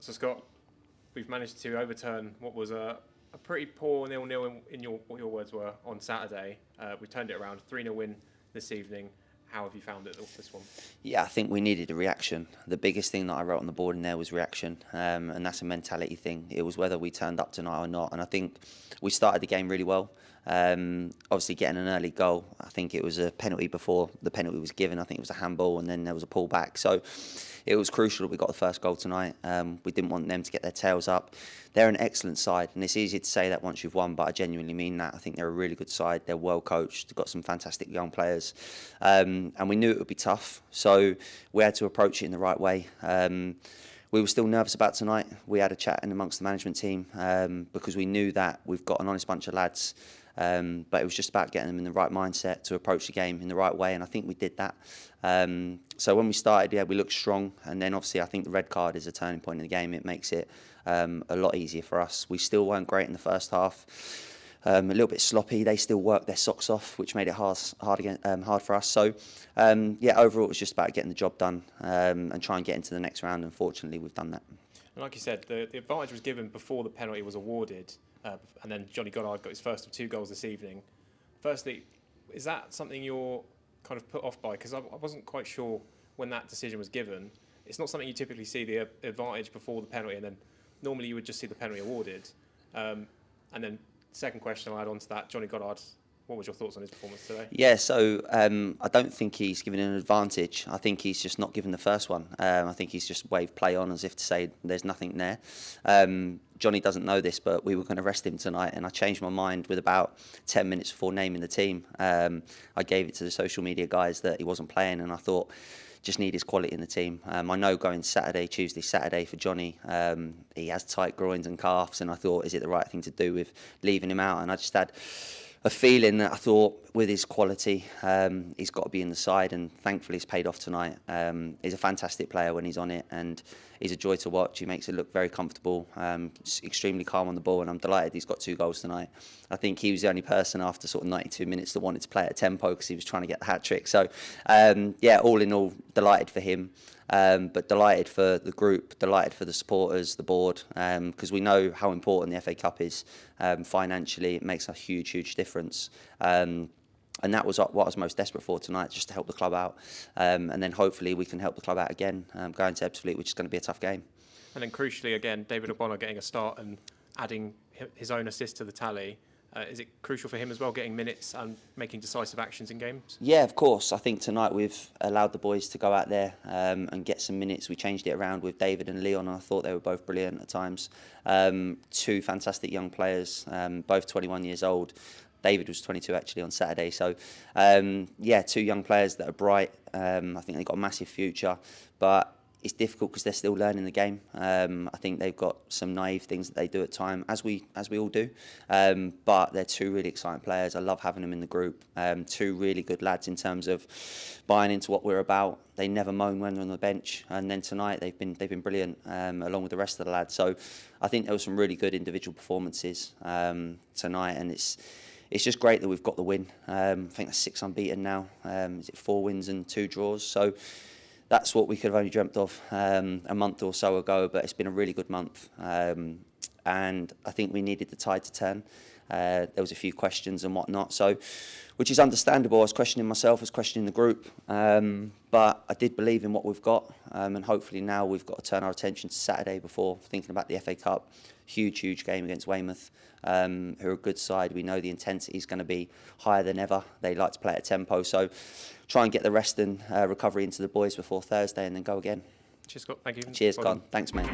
So Scott, we've managed to overturn what was a pretty poor 0-0 in what your words were on Saturday. We turned it around, 3-0 win this evening. How have you found it, this one? Yeah, I think we needed a reaction. The biggest thing that I wrote on the board in there was reaction, and that's a mentality thing. It was whether we turned up tonight or not, and I think we started the game really well. Obviously getting an early goal, I think it was a penalty before the penalty was given. I think it was a handball, and then there was a pullback. So it was crucial that we got the first goal tonight. We didn't want them to get their tails up. They're an excellent side, and it's easy to say that once you've won, but I genuinely mean that. I think they're a really good side. They're well coached. They've got some fantastic young players, and we knew it would be tough. So we had to approach it in the right way. We were still nervous about tonight. We had a chat in amongst the management team because we knew that we've got an honest bunch of lads. But it was just about getting them in the right mindset to approach the game in the right way, and I think we did that. So when we started, yeah, we looked strong, and then obviously I think the red card is a turning point in the game. It makes it a lot easier for us. We still weren't great in the first half. A little bit sloppy. They still worked their socks off, which made it hard for us. So, yeah, overall it was just about getting the job done and try and get into the next round. Unfortunately, we've done that. And like you said, the advantage was given before the penalty was awarded, and then Johnny Goddard got his first of 2 goals this evening. Firstly, is that something you're kind of put off by? Because I wasn't quite sure when that decision was given. It's not something you typically see, the advantage before the penalty, and then normally you would just see the penalty awarded. And then second question I'll add on to that, Johnny Goddard, what was your thoughts on his performance today? Yeah, so I don't think he's given an advantage. I think he's just not given the first one. I think he's just waved play on as if to say there's nothing there. Johnny doesn't know this, but we were going to rest him tonight, and I changed my mind with about 10 minutes before naming the team. I gave it to the social media guys that he wasn't playing, and I thought just need his quality in the team. I know going Tuesday, Saturday for Johnny, he has tight groins and calves, and I thought, is it the right thing to do with leaving him out? And I just had a feeling that I thought with his quality, he's got to be in the side, and thankfully it's paid off tonight. He's a fantastic player when he's on it, and he's a joy to watch. He makes it look very comfortable, extremely calm on the ball, and I'm delighted he's got 2 goals tonight. I think he was the only person after sort of 92 minutes that wanted to play at a tempo because he was trying to get the hat-trick. So, yeah, all in all, delighted for him. But delighted for the group, delighted for the supporters, the board, because we know how important the FA Cup is. Financially, it makes a huge, huge difference. And that was what I was most desperate for tonight, just to help the club out. And then hopefully we can help the club out again, going to Ebbsfleet, which is going to be a tough game. And then crucially, again, David Ogbonna getting a start and adding his own assist to the tally. Is it crucial for him as well, getting minutes and making decisive actions in games? Yeah, of course. I think tonight we've allowed the boys to go out there and get some minutes. We changed it around with David and Leon, and I thought they were both brilliant at times. 2 fantastic young players, both 21 years old. David was 22 actually on Saturday. So, yeah, 2 young players that are bright. I think they've got a massive future, but it's difficult because they're still learning the game. I think they've got some naive things that they do at times, as we all do. But they're 2 really exciting players. I love having them in the group. 2 really good lads in terms of buying into what we're about. They never moan when they're on the bench, and then tonight they've been brilliant along with the rest of the lads. So I think there were some really good individual performances tonight, and it's just great that we've got the win. I think that's 6 unbeaten now. Is it 4 wins and 2 draws? So that's what we could have only dreamt of a month or so ago, but it's been a really good month. And I think we needed the tide to turn. There was a few questions and whatnot, so which is understandable. I was questioning myself, I was questioning the group, but I did believe in what we've got, and hopefully now we've got to turn our attention to Saturday before thinking about the FA Cup. Huge game against Weymouth, who are a good side. We know the intensity is going to be higher than ever. They like to play at a tempo, so try and get the rest and recovery into the boys before Thursday and then go again. Cheers, Scott. Thank you. Cheers, Con. Thanks, mate.